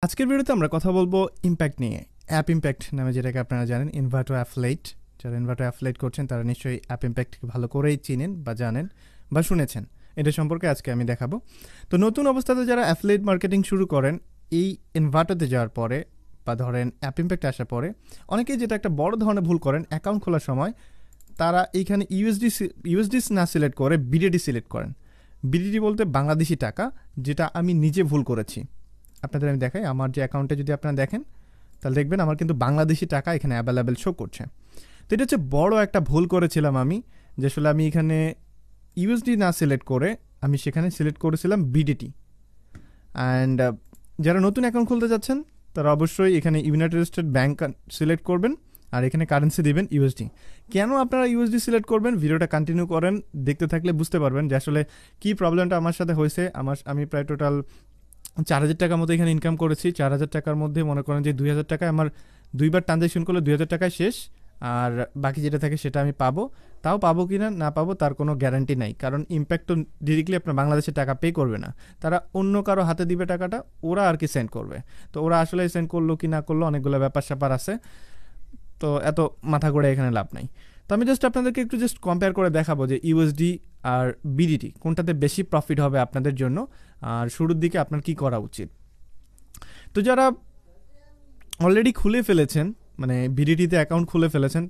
আজকের ভিডিওতে আমরা কথা বলবো ইম্প্যাক্ট নিয়ে। অ্যাপ ইম্প্যাক্ট নামে যেটাকে আপনারা জানেন, ইনভার্টো অ্যাফিলিয়েট। যারা ইনভার্টো অ্যাফিলিয়েট করছেন তারা নিশ্চয়ই অ্যাপ ইম্প্যাক্টকে ভালো করেই চিনেন বা জানেন বা শুনেছেন। এটা সম্পর্কে আজকে আমি দেখাবো। তো নতুন অবস্থাতে যারা অ্যাফিলিয়েট মার্কেটিং শুরু করেন এই ইনভার্টোতে যাওয়ার পরে বা ধরেন অ্যাপ ইম্প্যাক্ট আসার পরে অনেকেই যেটা একটা বড় ধরনের ভুল করেন, অ্যাকাউন্ট খোলার সময় তারা এইখানে ইউএসডি না সিলেক্ট করে বিডিটি সিলেক্ট করেন। বিডিটি বলতে বাংলাদেশি টাকা, যেটা আমি নিজে ভুল করেছি। আপনাদের আমি দেখাই, আমার যে অ্যাকাউন্টে যদি আপনারা দেখেন তাহলে দেখবেন আমার কিন্তু বাংলাদেশি টাকা এখানে অ্যাভেলেবেল শো করছে। তো এটা হচ্ছে বড় একটা ভুল করেছিলাম আমি, যে আসলে আমি এখানে ইউএসডি না সিলেক্ট করে আমি সেখানে সিলেক্ট করেছিলাম বিডিটি। অ্যান্ড যারা নতুন অ্যাকাউন্ট খুলতে যাচ্ছেন তারা অবশ্যই এখানে ইউনাইটেড স্টেট ব্যাংক সিলেক্ট করবেন আর এখানে কারেন্সি দিবেন ইউএসডি। কেন আপনারা ইউএসডি সিলেক্ট করবেন, ভিডিওটা কন্টিনিউ করেন, দেখতে থাকলে বুঝতে পারবেন যে আসলে কী প্রবলেমটা আমার সাথে হয়েছে। আমি প্রায় টোটাল 4,000 টাকার মতো এখানে ইনকাম করেছি। 4,000 টাকার মধ্যে মনে করেন যে 2,000 টাকায় আমার দুইবার ট্রানজ্যাকশন করলে 2,000 টাকায় শেষ, আর বাকি যেটা থাকে সেটা আমি পাবো। তাও পাবো কি না পাবো তার কোনো গ্যারান্টি নাই, কারণ ইম্প্যাক্ট তো ডিরেক্টলি আপনার বাংলাদেশে টাকা পে করবে না, তারা অন্য কারো হাতে দিবে টাকাটা, ওরা আর কি সেন্ড করবে। তো ওরা আসলে সেন্ড করলো কি না করলো অনেকগুলো ব্যাপার স্যাপার আছে, তো এত মাথা করে এখানে লাভ নাই। তো আমি জাস্ট আপনাদেরকে একটু জাস্ট কম্পেয়ার করে দেখাবো যে ইউএসডি আর বিডিটি কোনটাতে বেশি প্রফিট হবে আপনাদের জন্য, আর শুরুর দিকে আপনার কি করা উচিত। তো যারা অলরেডি খুলে ফেলেছেন, মানে বিডিটিতে অ্যাকাউন্ট খুলে ফেলেছেন,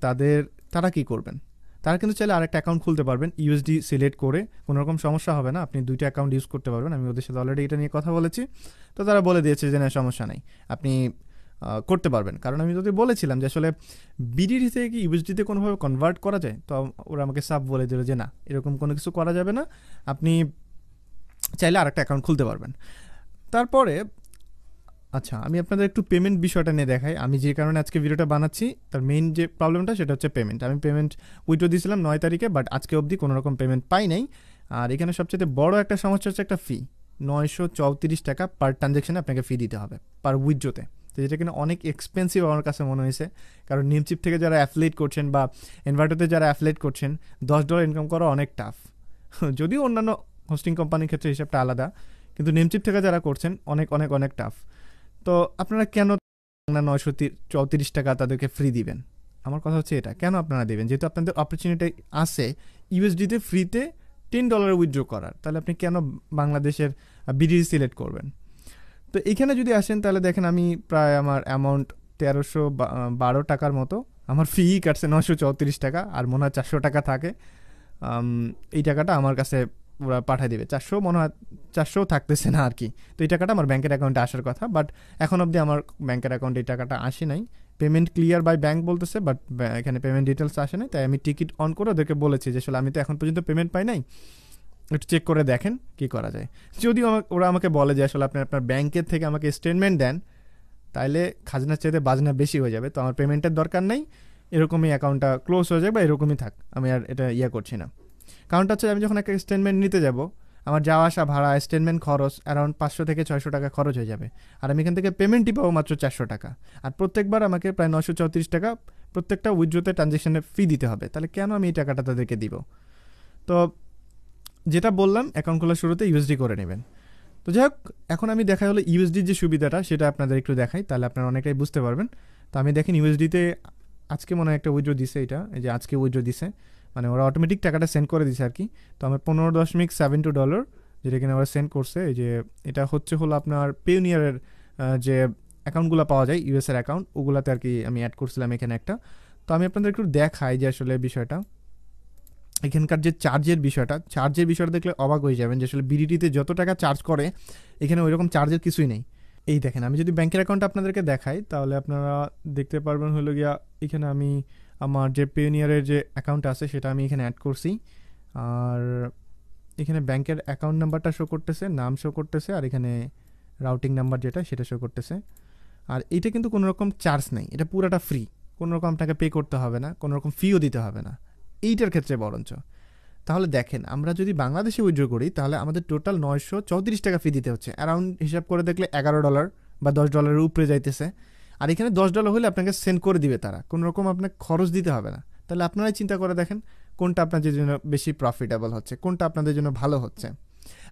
তারা কি করবেন, তারা কিন্তু চাইলে আরেকটা অ্যাকাউন্ট খুলতে পারবেন ইউএসডি সিলেক্ট করে, কোনো রকম সমস্যা হবে না, আপনি দুইটা অ্যাকাউন্ট ইউজ করতে পারবেন। আমি ওদের সাথে অলরেডি এটা নিয়ে কথা বলেছি, তো তারা বলে দিয়েছে যে না সমস্যা নেই, আপনি করতে পারবেন। কারণ আমি যদি বলেছিলাম যে আসলে বিডিটি থেকে কি ইউএসডিতে কোনোভাবে কনভার্ট করা যায়, তো ওরা আমাকে সাফ বলে দিল যে না, এরকম কোনো কিছু করা যাবে না, আপনি চাইলে আরেকটা অ্যাকাউন্ট খুলতে পারবেন। তারপরে আচ্ছা, আমি আপনাদের একটু পেমেন্ট বিষয়টা নিয়ে দেখাই। আমি যে কারণে আজকে ভিডিওটা বানাচ্ছি তার মেইন যে প্রবলেমটা সেটা হচ্ছে পেমেন্ট। আমি পেমেন্ট উইথড্র দিয়েছিলাম 9 তারিখে, বাট আজকে অবধি কোনো রকম পেমেন্ট পাই নাই। আর এখানে সবচেয়ে বড় একটা সমস্যা হচ্ছে একটা ফি, 934 টাকা পার ট্রানজ্যাকশনে আপনাকে ফি দিতে হবে পার উইথড্রোতে। তো যেটা কিনা অনেক এক্সপেন্সিভ আমার কাছে মনে হয়েছে, কারণ নিমচিপ থেকে যারা অ্যাফিলিয়েট করছেন বা ইনভার্টোতে যারা অ্যাফিলিয়েট করছেন $10 ইনকাম করা অনেক টাফ। যদিও অন্যান্য হোস্টিং কোম্পানির ক্ষেত্রে হিসাবটা আলাদা, কিন্তু নিমচিপ থেকে যারা করছেন অনেক অনেক অনেক টাফ। তো আপনারা কেন 934 টাকা তাদেরকে ফ্রি দিবেন? আমার কথা হচ্ছে এটা, কেন আপনারা দেবেন, যেহেতু আপনাদের অপরচুনিটি আছে ইউএসডিতে ফ্রিতে $10 উইথড্র করার, তাহলে আপনি কেন বাংলাদেশের বিডিটি সিলেক্ট করবেন? তো এখানে যদি আসেন তাহলে দেখেন আমি প্রায় আমার অ্যামাউন্ট 1312 টাকার মতো আমার ফি কাটছে, 934 টাকা, আর মনে হয় 400 টাকা থাকে। এই টাকাটা আমার কাছে ওরা পাঠিয়ে দেবে, 400 মনে হয় 400 থাকতেছে না আর কি। তো এই টাকাটা আমার ব্যাংকের অ্যাকাউন্টে আসার কথা, বাট এখন অবধি আমার ব্যাংকের অ্যাকাউন্টে এই টাকাটা আসে নাই। পেমেন্ট ক্লিয়ার বাই ব্যাংক বলতেছে, বাট এখানে পেমেন্ট ডিটেলস আসে নাই। তাই আমি টিকিট অন করে ওদেরকে বলেছি যে আসলে আমি তো এখন পর্যন্ত পেমেন্ট পাই নাই, একটু চেক করে দেখেন কি করা যায়। যদিও ওরা আমাকে বলে যে আসলে আপনি আপনার ব্যাংকের থেকে আমাকে স্টেটমেন্ট দেন, তাইলে খাজনার চাইতে বাজনা বেশি হয়ে যাবে, তো আমার পেমেন্টের দরকার নেই, এরকমই অ্যাকাউন্টটা ক্লোজ হয়ে যাবে বা এরকমই থাক, আমি আর এটা করছি না। কারণটা হচ্ছে আমি যখন একটা স্টেটমেন্ট নিতে যাব, আমার যাওয়া আসা ভাড়া, স্টেটমেন্ট খরচ অ্যারাউন্ড 500 থেকে 600 টাকা খরচ হয়ে যাবে, আর আমি এখান থেকে পেমেন্টই পাবো মাত্র 400 টাকা, আর প্রত্যেকবার আমাকে প্রায় 934 টাকা প্রত্যেকটা উইথড্রোতে ট্রানজ্যাকশনে ফি দিতে হবে। তাহলে কেন আমি এই টাকাটা তাদেরকে দিব? তো যেটা বললাম, অ্যাকাউন্ট খোলার শুরুতে ইউএসডি করে নেবেন। তো যাই হোক, এখন আমি দেখাই হলো ইউএসডির যে সুবিধাটা সেটা আপনাদের একটু দেখাই, তাহলে আপনারা অনেকটাই বুঝতে পারবেন। তো আমি দেখেন ইউএসডিতে আজকে মনে হয় একটা উইথড্র দিছে, এটা এই যে আজকে উইথড্র দিছে, মানে ওরা অটোমেটিক টাকাটা সেন্ড করে দিছে আর কি। তো আমার $15.72 যেটা কিনা ওরা সেন্ড করছে। এই যে এটা হলো আপনার পেওনিয়ারের যে অ্যাকাউন্টগুলো পাওয়া যায় ইউএসের অ্যাকাউন্ট, ওগুলাতে আর কি আমি অ্যাড করছিলাম এখানে একটা। তো আমি আপনাদের একটু দেখাই যে আসলে বিষয়টা, এখানকার যে চার্জের বিষয়টা দেখলে অবাক হয়ে যাবেন যে আসলে বিডিটিতে যত টাকা চার্জ করে এখানে ওইরকম চার্জের কিছুই নেই। এই দেখেন, আমি যদি ব্যাংকের অ্যাকাউন্ট আপনাদেরকে দেখাই তাহলে আপনারা দেখতে পারবেন হলো গিয়া এখানে আমি আমার যে পেওনিয়ারের যে অ্যাকাউন্ট আছে সেটা আমি এখানে অ্যাড করছি, আর এখানে ব্যাংকের অ্যাকাউন্ট নাম্বারটা শো করতেছে, নাম শো করতেছে, আর এখানে রাউটিং নাম্বার যেটা সেটা শো করতেছে। আর এইটা কিন্তু কোনো রকম চার্জ নেই, এটা পুরোটা ফ্রি, কোনো রকম আপনাকে পে করতে হবে না, কোনো রকম ফিও দিতে হবে না এইটার ক্ষেত্রে বরঞ্চ। তাহলে দেখেন, আমরা যদি বাংলাদেশে উইথড্র করি তাহলে আমাদের টোটাল 934 টাকা ফি দিতে হচ্ছে, অ্যারাউন্ড হিসাব করে দেখলে $11 বা $10 উপরে যাইতেছে। আর এখানে $10 হলে আপনাকে সেন্ড করে দিবে তারা, কোনো রকম আপনাকে খরচ দিতে হবে না। তাহলে আপনারাই চিন্তা করে দেখেন কোনটা আপনাদের জন্য বেশি প্রফিটেবল হচ্ছে, কোনটা আপনাদের জন্য ভালো হচ্ছে।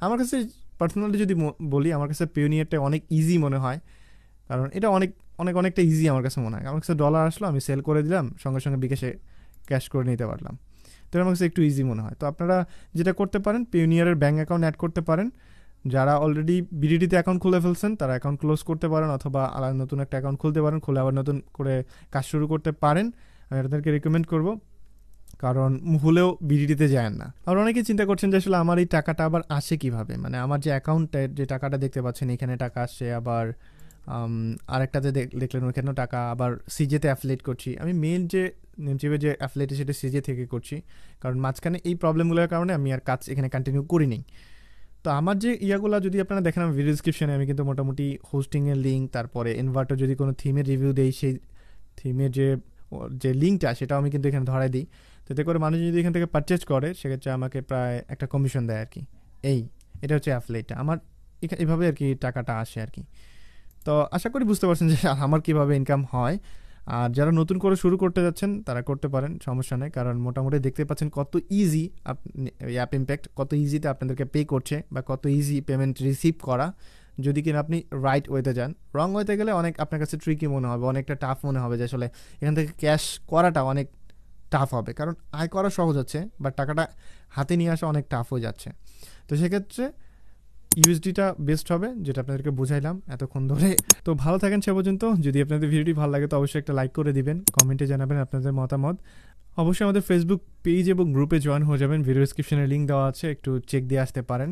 আমার কাছে পার্সোনালি যদি বলি, আমার কাছে পেওনিয়ারটা অনেক ইজি মনে হয়, কারণ এটা অনেকটা ইজি আমার কাছে মনে হয়। আমার কাছে ডলার আসলো, আমি সেল করে দিলাম, সঙ্গে সঙ্গে বিকাশে ক্যাশ করে নিতে পারলাম। তো আমার কাছে একটু ইজি মনে হয়। তো আপনারা যেটা করতে পারেন, পেওনিয়ারের ব্যাঙ্ক অ্যাকাউন্ট অ্যাড করতে পারেন। যারা অলরেডি বিডিটিতে অ্যাকাউন্ট খুলে ফেলছেন তারা অ্যাকাউন্ট ক্লোজ করতে পারেন, অথবা আলাদা নতুন একটা অ্যাকাউন্ট খুলতে পারেন, খুলে আবার নতুন করে কাজ শুরু করতে পারেন। আমি আপনাদেরকে রেকমেন্ড করব, কারণ ভুলেও বিডিটিতে যায় না। আর অনেকেই চিন্তা করছেন যে আসলে আমার এই টাকাটা আবার আসে কিভাবে, মানে আমার যে অ্যাকাউন্টে যে টাকাটা দেখতে পাচ্ছেন এখানে টাকা আসছে, আবার আরেকটাতে দেখলেন ওইখানেও টাকা, আবার সিজেতে অ্যাফিলিয়েট করছি। আমি মেন যে নেমচিপে যে অ্যাফিলিয়েট সেটা সিজে থেকে করছি, কারণ মাঝখানে এই প্রবলেমগুলোর কারণে আমি আর কাজ এখানে কন্টিনিউ করিনি। তো আমার যে ইয়াগুলো যদি আপনারা দেখেন আমার ভিডিও ডিসক্রিপশনে আমি কিন্তু মোটামুটি হোস্টিংয়ের লিঙ্ক, তারপরে ইনভার্টার যদি কোনো থিমের রিভিউ দেই সেই থিমের যে লিঙ্কটা সেটাও আমি কিন্তু এখানে ধরাই দিই। তো এতে করে মানুষ যদি এখান থেকে পারচেজ করে সেক্ষেত্রে আমাকে প্রায় একটা কমিশন দেয় আর কি। এটা হচ্ছে অ্যাফিলিয়েটটা আমার, এভাবে আর কি টাকাটা আসে আর কি। তো আশা করি বুঝতে পারছেন যে আমার কিভাবে ইনকাম হয়। আর যারা নতুন করে শুরু করতে যাচ্ছেন তারা করতে পারেন, সমস্যা নেই। কারণ মোটামুটি দেখতে পাচ্ছেন কত ইজি অ্যাপ ইম্প্যাক্ট, কত ইজিতে আপনাদেরকে পে করছে, বা কত ইজি পেমেন্ট রিসিভ করা, যদি কিনা আপনি রাইট ওয়েতে যান। রং ওয়েতে গেলে অনেক আপনার কাছে ট্রিকি মনে হবে, অনেকটা টাফ মনে হবে যে আসলে এখান থেকে ক্যাশ করাটা অনেক টাফ হবে। কারণ আয় করা সহজ হচ্ছে, বাট টাকাটা হাতে নিয়ে আসা অনেক টাফ হয়ে যাচ্ছে। তো সেক্ষেত্রে ইউএসডিটা বেস্ট হবে, যেটা আপনাদেরকে বুঝাইলাম এতক্ষণ ধরে। তো ভালো থাকেন সে পর্যন্ত। যদি আপনাদের ভিডিওটি ভালো লাগে তো অবশ্যই একটা লাইক করে দিবেন, কমেন্টে জানাবেন আপনাদের মতামত। অবশ্যই আমাদের ফেসবুক পেজ এবং গ্রুপে জয়েন হয়ে যাবেন, ভিডিও ডিসক্রিপশনে লিঙ্ক দেওয়া আছে, একটু চেক দিয়ে আসতে পারেন।